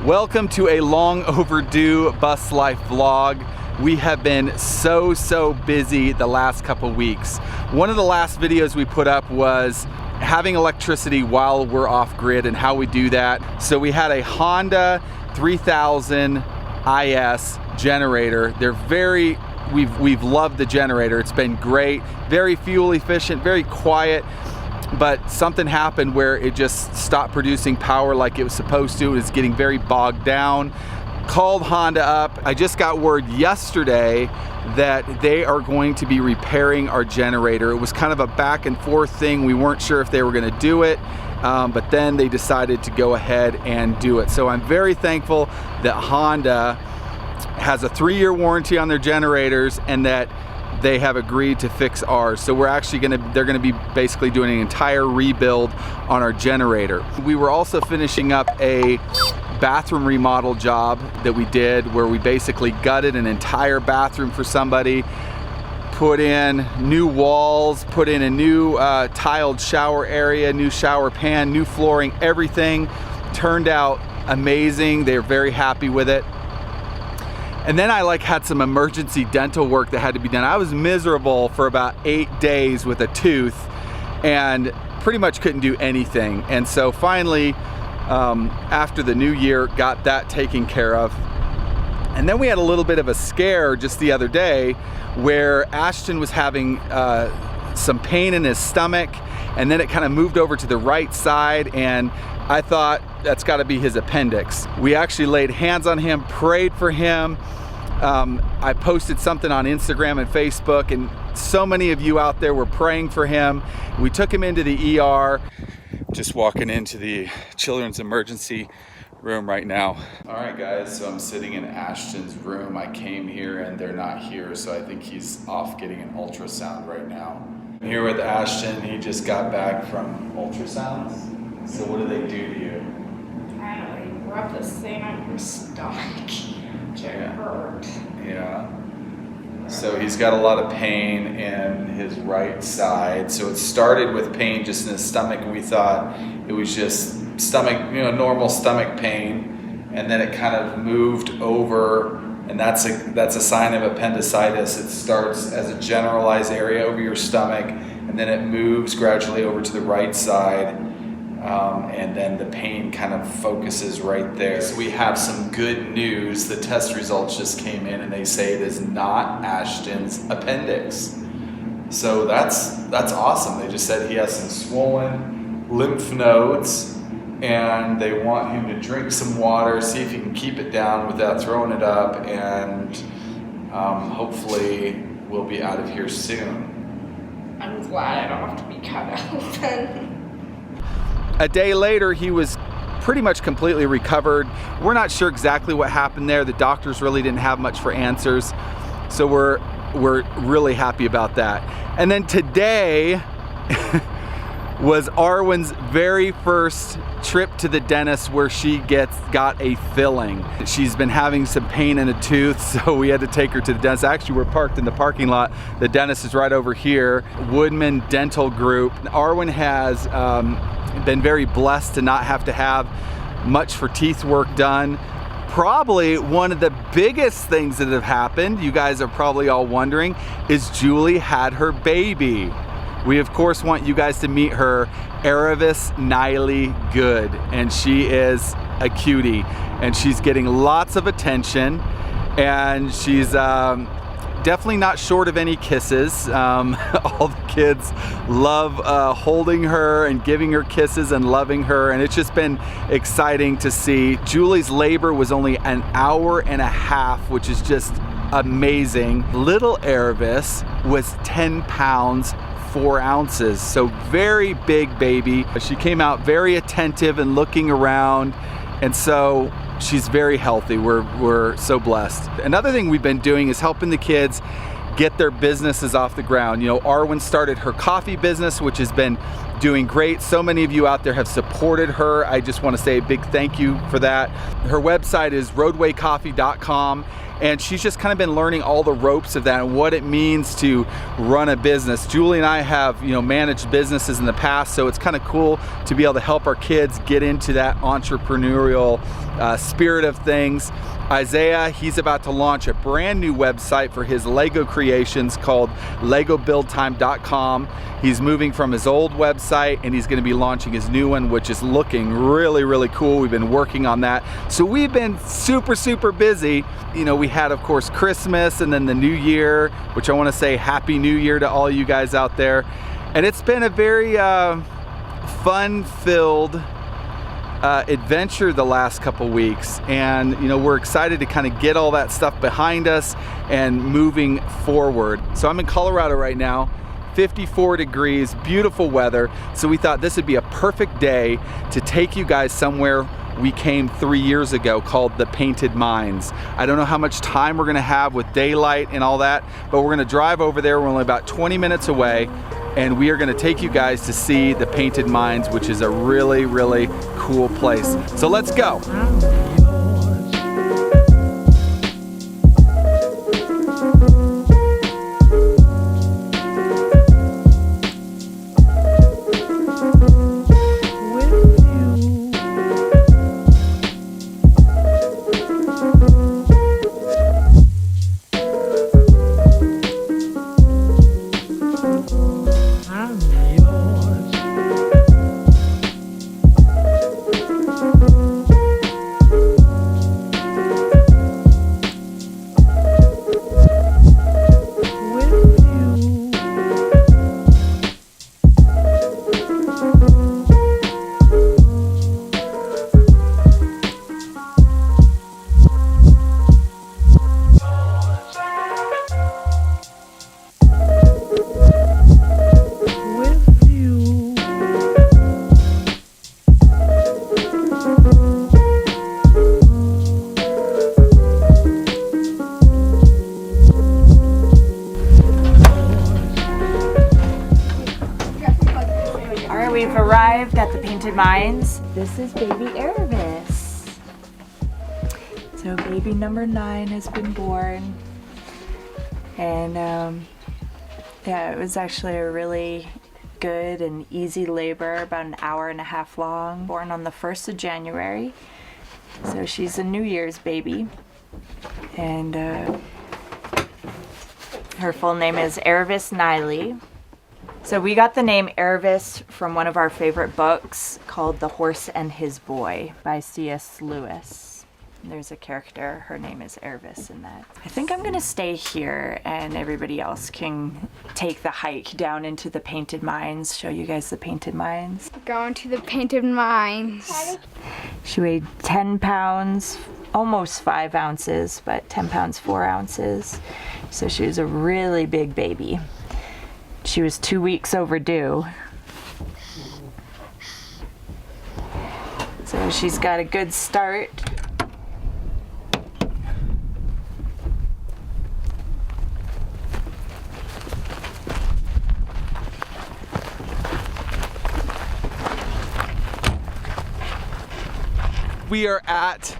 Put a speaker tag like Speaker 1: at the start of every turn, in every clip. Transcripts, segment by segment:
Speaker 1: Welcome to a long overdue bus life vlog. We have been so busy the last couple weeks. One of the last videos we put up was having electricity while we're off grid and how we do that. So we had a Honda 3000 IS generator. We've loved the generator. It's been great, very fuel efficient, very quiet. But something happened where it just stopped producing power like it was supposed to. It was getting very bogged down. Called Honda up. I just got word yesterday that they are going to be repairing our generator. It was kind of a back and forth thing. We weren't sure if they were going to do it, but then they decided to go ahead and do it. So I'm very thankful that Honda has a 3-year warranty on their generators and that they have agreed to fix ours. So they're gonna be basically doing an entire rebuild on our generator. We were also finishing up a bathroom remodel job that we did where we basically gutted an entire bathroom for somebody, put in new walls, put in a new tiled shower area, new shower pan, new flooring, everything turned out amazing. They're very happy with it. And then I had some emergency dental work that had to be done. I was miserable for about 8 days with a tooth and pretty much couldn't do anything. And so finally, after the new year, got that taken care of. And then we had a little bit of a scare just the other day where Ashton was having some pain in his stomach, and then it kind of moved over to the right side, and I thought that's got to be his appendix. We actually laid hands on him, prayed for him. I posted something on Instagram and Facebook, and so many of you out there were praying for him. We took him into the ER. Just walking into the children's emergency room right now. All right, guys, so I'm sitting in Ashton's room. I came here and they're not here, so I think he's off getting an ultrasound right now. I'm here with Ashton. He just got back from ultrasounds. So what do they do to you?
Speaker 2: I don't know, rub this thing on your stomach. It hurt.
Speaker 1: Yeah. So he's got a lot of pain in his right side. So it started with pain just in his stomach, and we thought it was just stomach, normal stomach pain. And then it kind of moved over, and that's a sign of appendicitis. It starts as a generalized area over your stomach, and then it moves gradually over to the right side. And then the pain kind of focuses right there. So we have some good news. The test results just came in and they say it is not Ashton's appendix. So that's awesome. They just said he has some swollen lymph nodes and they want him to drink some water, see if he can keep it down without throwing it up, and hopefully we'll be out of here soon.
Speaker 2: I'm glad I don't have to be cut out then.
Speaker 1: A day later, he was pretty much completely recovered. We're not sure exactly what happened there. The doctors really didn't have much for answers. So we're really happy about that. And then today was Arwen's very first trip to the dentist where she got a filling. She's been having some pain in a tooth, so we had to take her to the dentist. Actually, we're parked in the parking lot. The dentist is right over here, Woodman Dental Group. Arwen has been very blessed to not have to have much for teeth work done. Probably one of the biggest things that have happened, you guys are probably all wondering, is Julie had her baby. We of course want you guys to meet her, Aravis Niley Good, and she is a cutie, and she's getting lots of attention, and she's definitely not short of any kisses. All the kids love holding her and giving her kisses and loving her, and it's just been exciting to see. Julie's labor was only an hour and a half, which is just amazing. Little Aravis was 10 pounds 4 ounces, so very big baby. She came out very attentive and looking around, and so she's very healthy. We're so blessed. Another thing we've been doing is helping the kids get their businesses off the ground. Arwen started her coffee business, which has been doing great. So many of you out there have supported her. I just want to say a big thank you for that. Her website is roadwaycoffee.com, and she's just kind of been learning all the ropes of that and what it means to run a business. Julie and I have, you know, managed businesses in the past, so it's kind of cool to be able to help our kids get into that entrepreneurial spirit of things. Isaiah, he's about to launch a brand new website for his Lego creations called legobuildtime.com. He's moving from his old website and he's going to be launching his new one, which is looking really, really cool. We've been working on that. So we've been super, super busy. You know, we had, of course, Christmas and then the New Year, which I want to say Happy New Year to all you guys out there. And it's been a very fun-filled adventure the last couple weeks, and you know, we're excited to kind of get all that stuff behind us and moving forward. So I'm in Colorado right now, 54 degrees, beautiful weather, so we thought this would be a perfect day to take you guys somewhere we came 3 years ago called the Painted Mines. I don't know how much time we're gonna have with daylight and all that, but we're gonna drive over there. We're only about 20 minutes away, and we are gonna take you guys to see the Painted Mines, which is a really, really cool place. So let's go.
Speaker 3: We've arrived at the Painted Mines. This is baby Aravis. So baby number 9 has been born. And yeah, it was actually a really good and easy labor, about an hour and a half long. Born on the 1st of January. So she's a New Year's baby. And her full name is Aravis Niley. So we got the name Aravis from one of our favorite books called The Horse and His Boy by C.S. Lewis. There's a character, her name is Aravis in that. I think I'm gonna stay here and everybody else can take the hike down into the Painted Mines, show you guys the Painted Mines.
Speaker 2: Going to the Painted Mines.
Speaker 3: She weighed 10 pounds, almost 5 ounces, but 10 pounds 4 ounces. So she was a really big baby. She was 2 weeks overdue. So she's got a good start.
Speaker 1: We are at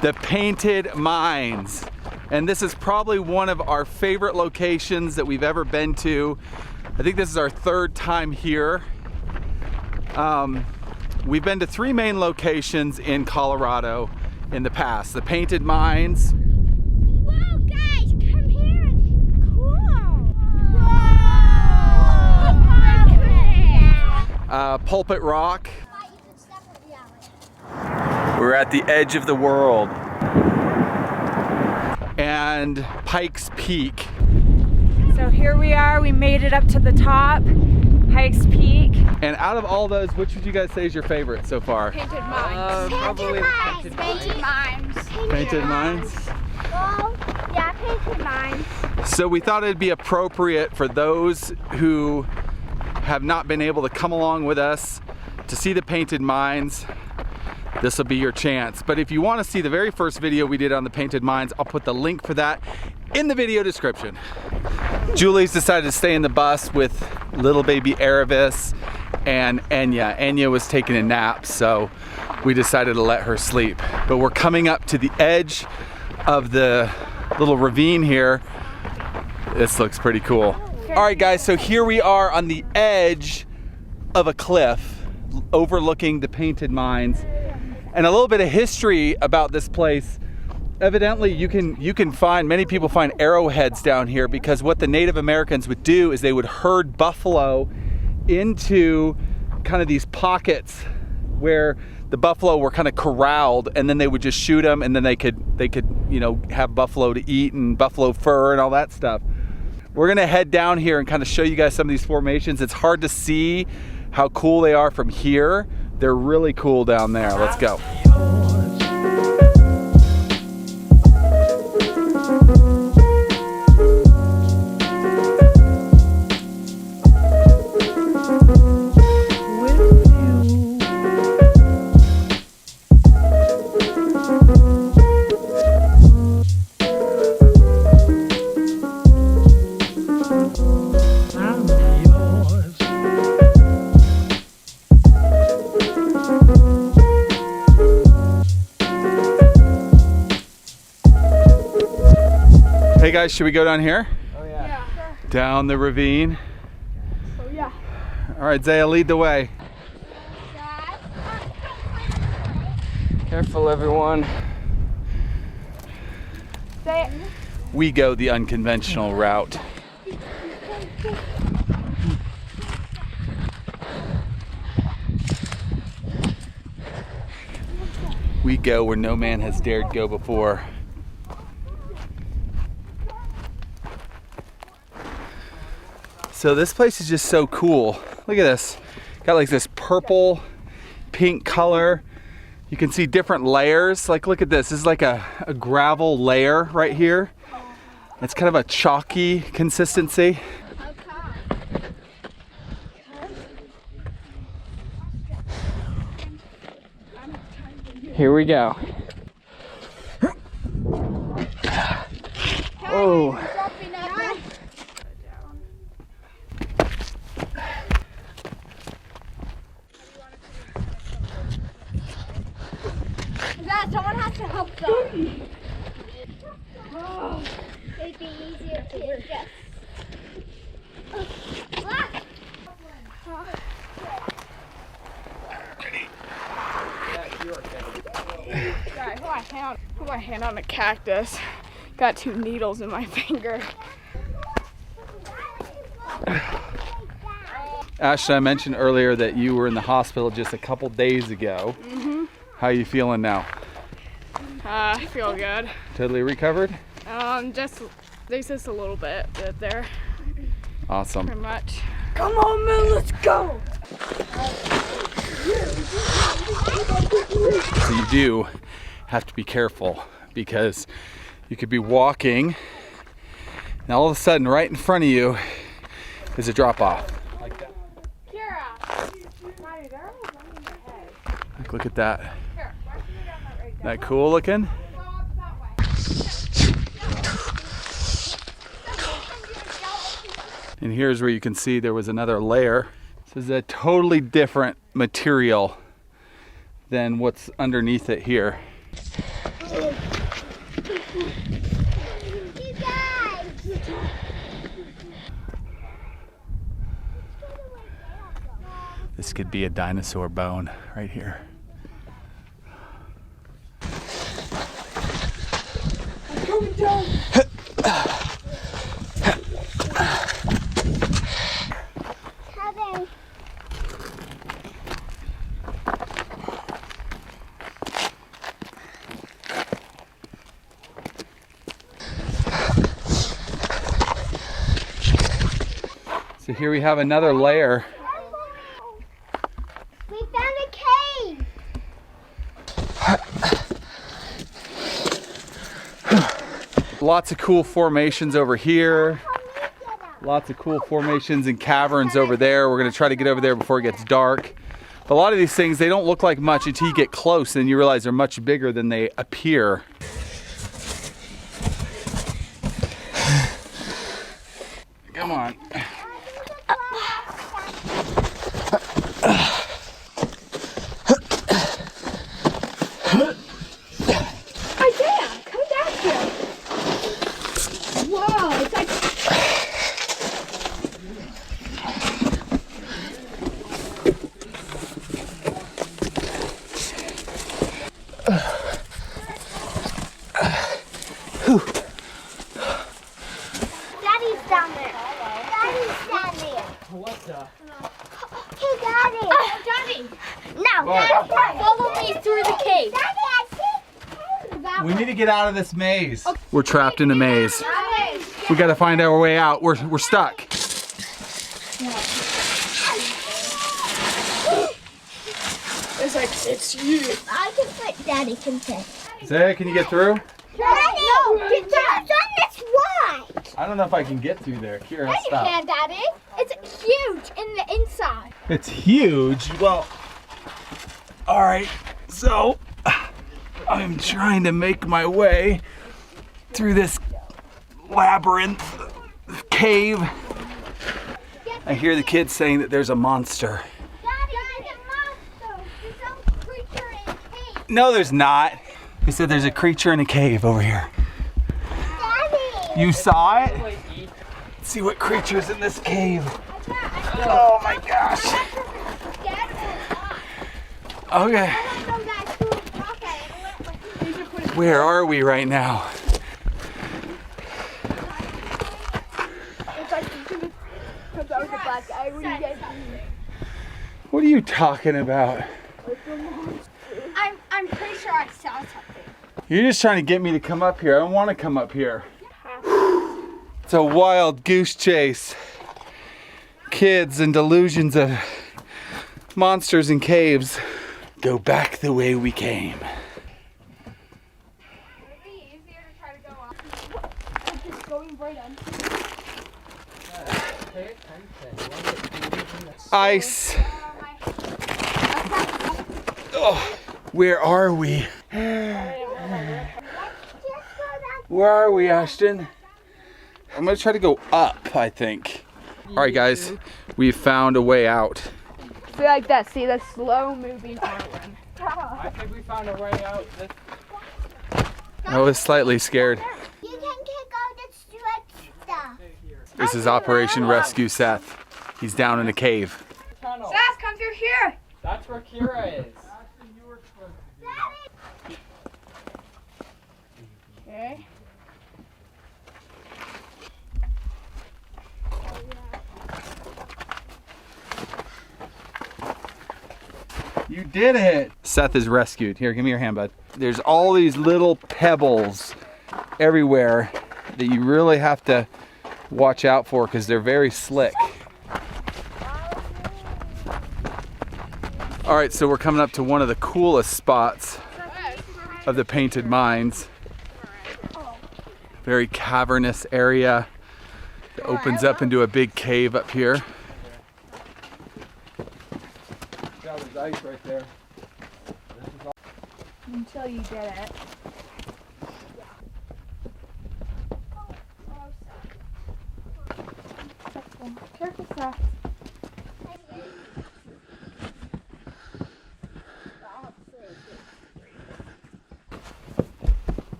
Speaker 1: the Painted Mines, and this is probably one of our favorite locations that we've ever been to. I think this is our 3rd time here. We've been to 3 main locations in Colorado in the past. The Painted Mines.
Speaker 4: Whoa, guys, come here. Cool. Whoa.
Speaker 1: Pulpit Rock. We're at the edge of the world. And Pikes Peak.
Speaker 3: So here we are, we made it up to the top, Pikes Peak.
Speaker 1: And out of all those, which would you guys say is your favorite so far?
Speaker 2: Painted Mines.
Speaker 4: Probably
Speaker 2: Painted Mines.
Speaker 1: Painted Mines?
Speaker 4: Well, yeah, Painted Mines.
Speaker 1: So we thought it'd be appropriate for those who have not been able to come along with us to see the Painted Mines. This will be your chance. But if you want to see the very first video we did on the Painted Mines, I'll put the link for that in the video description. Julie's decided to stay in the bus with little baby Aravis and Enya. Enya was taking a nap, so we decided to let her sleep. But we're coming up to the edge of the little ravine here. This looks pretty cool. All right, guys, so here we are on the edge of a cliff overlooking the Painted Mines. And a little bit of history about this place. Evidently, you can find, many people find arrowheads down here because what the Native Americans would do is they would herd buffalo into kind of these pockets where the buffalo were kind of corralled, and then they would just shoot them, and then they could you know, have buffalo to eat and buffalo fur and all that stuff. We're gonna head down here and kind of show you guys some of these formations. It's hard to see how cool they are from here. They're really cool down there. Let's go. Hey guys, should we go down here?
Speaker 2: Oh yeah.
Speaker 1: Down the ravine?
Speaker 2: Oh yeah.
Speaker 1: All right, Zaya, lead the way.
Speaker 5: Careful, everyone.
Speaker 2: Say it.
Speaker 1: We go the unconventional route. We go where no man has dared go before. So this place is just so cool. Look at this. Got like this purple, pink color. You can see different layers. Like, look at this. This is like a gravel layer right here. It's kind of a chalky consistency.
Speaker 5: Here we go. Oh.
Speaker 4: Someone has to help them. Oh, it'd be easier to just.
Speaker 2: Put my hand on a cactus. Got 2 needles in my finger.
Speaker 1: Ashton, I mentioned earlier that you were in the hospital just a couple days ago.
Speaker 2: Mm-hmm.
Speaker 1: How are you feeling now?
Speaker 2: I feel good.
Speaker 1: Totally recovered?
Speaker 2: There's just a little bit there.
Speaker 1: Awesome.
Speaker 2: Pretty much.
Speaker 3: Come on, man, let's go.
Speaker 1: So you do have to be careful because you could be walking and all of a sudden right in front of you is a drop off. Look at that. That cool looking? And here's where you can see there was another layer. This is a totally different material than what's underneath it here. This could be a dinosaur bone right here.
Speaker 3: Coming down.
Speaker 1: So here we have another layer.
Speaker 4: We found a cave.
Speaker 1: Lots of cool formations over here. Lots of cool formations and caverns over there. We're gonna try to get over there before it gets dark. But a lot of these things, they don't look like much until you get close and you realize they're much bigger than they appear. Come on. What?
Speaker 4: Follow me through the cave.
Speaker 1: We need to get out of this maze. We're trapped in a maze. We gotta find our way out. We're stuck.
Speaker 2: It's like, it's you.
Speaker 4: I can fit. Daddy can fit.
Speaker 1: Zaya, can you get through?
Speaker 4: Daddy, get down this wide.
Speaker 1: I don't know if I can get through there. Kira,
Speaker 4: Yeah, you
Speaker 1: stop.
Speaker 4: can, Daddy. It's huge in the inside.
Speaker 1: It's huge. Well, all right. So I'm trying to make my way through this labyrinth cave. I hear the kids saying that there's a monster.
Speaker 4: Daddy, there's a monster. There's some creature in a cave.
Speaker 1: No, there's not. They said there's a creature in a cave over here.
Speaker 4: Daddy.
Speaker 1: You saw it? Let's see what creature's in this cave. Oh my gosh. Okay. Where are we right now? What are you talking about?
Speaker 4: I'm pretty sure I saw something.
Speaker 1: You're just trying to get me to come up here. I don't want to come up here. It's a wild goose chase. Kids and delusions of monsters in caves. Go back the way we came. Ice. Oh, where are we? Where are we, Ashton? I'm gonna try to go up, I think. All right, guys, we found a way out.
Speaker 2: See like that, see the slow moving forward.
Speaker 5: I think we found a way out.
Speaker 1: I was slightly scared.
Speaker 4: You can kick out the stretch stuff.
Speaker 1: This is Operation Rescue Seth. He's down in a cave.
Speaker 5: Tunnel.
Speaker 2: Seth, come through here.
Speaker 5: That's where Kira is.
Speaker 2: Okay.
Speaker 1: You did it! Seth is rescued. Here, give me your hand, bud. There's all these little pebbles everywhere that you really have to watch out for because they're very slick. All right, so we're coming up to one of the coolest spots of the Painted Mines. Very cavernous area that opens up into a big cave up here. There's ice right there.
Speaker 2: Until you get it. Careful, Seth.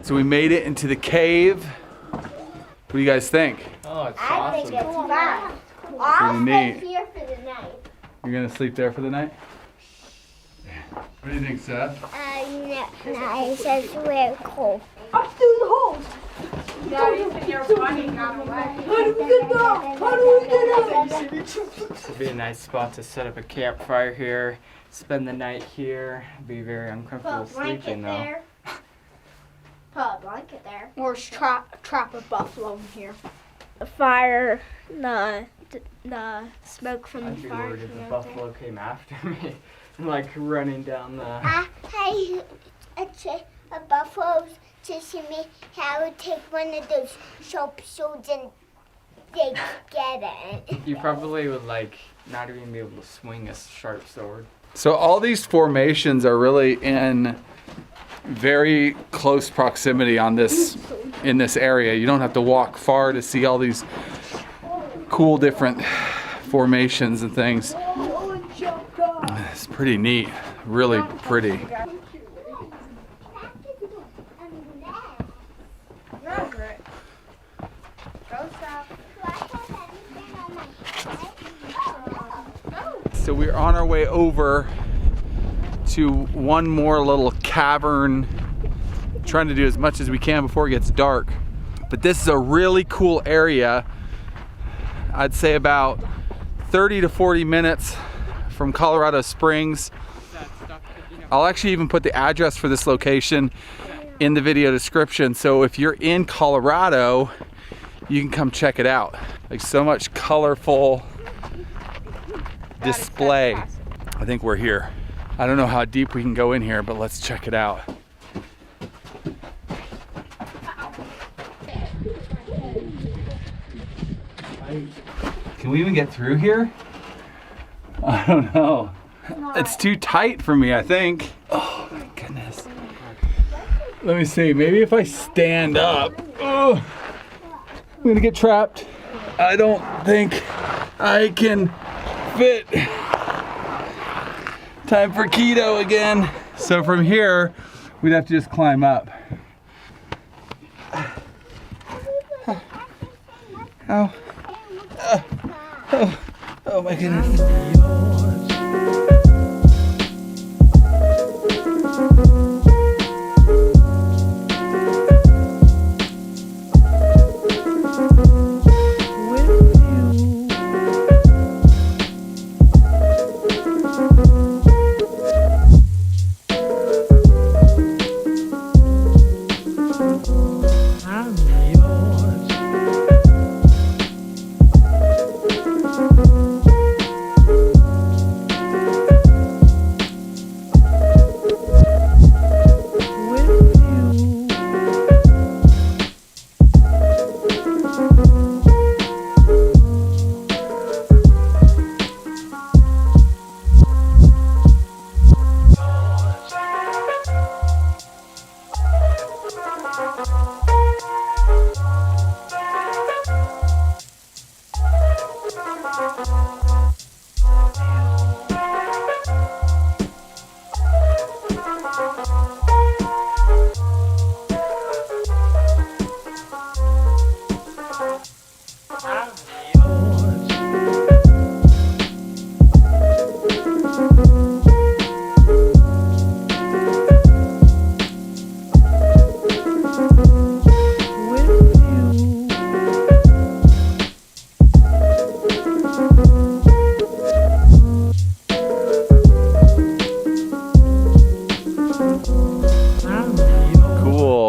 Speaker 1: So we made it into the cave. What do you guys think?
Speaker 5: Oh, it's
Speaker 4: I think
Speaker 5: awesome.
Speaker 4: it's fun.
Speaker 1: Pretty
Speaker 4: I'll
Speaker 1: neat.
Speaker 4: stay here for the night.
Speaker 1: You're gonna sleep there for the night? What do you think, Seth?
Speaker 4: No, it says we're cold.
Speaker 2: Up through the holes. Daddy's in your bunny got away. How do we get down? How do we get out?
Speaker 5: This would be a nice spot to set up a campfire here, spend the night here. Be very uncomfortable sleeping though.
Speaker 4: Put a blanket there.
Speaker 2: Or trap a buffalo in here.
Speaker 6: The fire, the smoke from
Speaker 5: I'd
Speaker 6: the
Speaker 5: be
Speaker 6: fire.
Speaker 5: worried if the
Speaker 6: coming out there.
Speaker 5: buffalo came after me, like running down the.
Speaker 4: Hey, a buffalo chasing me. I would take one of those sharp swords and they get it.
Speaker 5: You probably would like not even be able to swing a sharp sword.
Speaker 1: So all these formations are really in very close proximity on this in this area. You don't have to walk far to see all these cool different formations and things. It's pretty neat, really pretty. So we're on our way over to one more little cavern, trying to do as much as we can before it gets dark. But this is a really cool area. I'd say about 30 to 40 minutes from Colorado Springs. I'll actually even put the address for this location in the video description. So if you're in Colorado, you can come check it out. Like, so much colorful display. I think we're here. I don't know how deep we can go in here, but let's check it out. Can we even get through here? I don't know. It's too tight for me, I think. Oh my goodness. Let me see, maybe if I stand up. Oh, I'm gonna get trapped. I don't think I can fit. Time for keto again. So from here, we'd have to just climb up. Oh. Oh my goodness.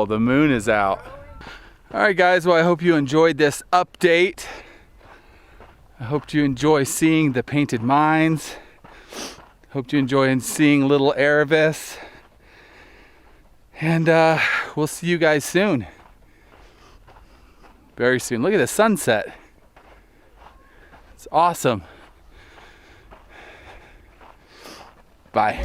Speaker 1: The moon is out. All right, guys, well, I hope you enjoyed this update. I hope you enjoy seeing the painted mines. Hope you enjoy seeing little Aravis. And we'll see you guys soon. Very soon. Look at the sunset. It's awesome. Bye.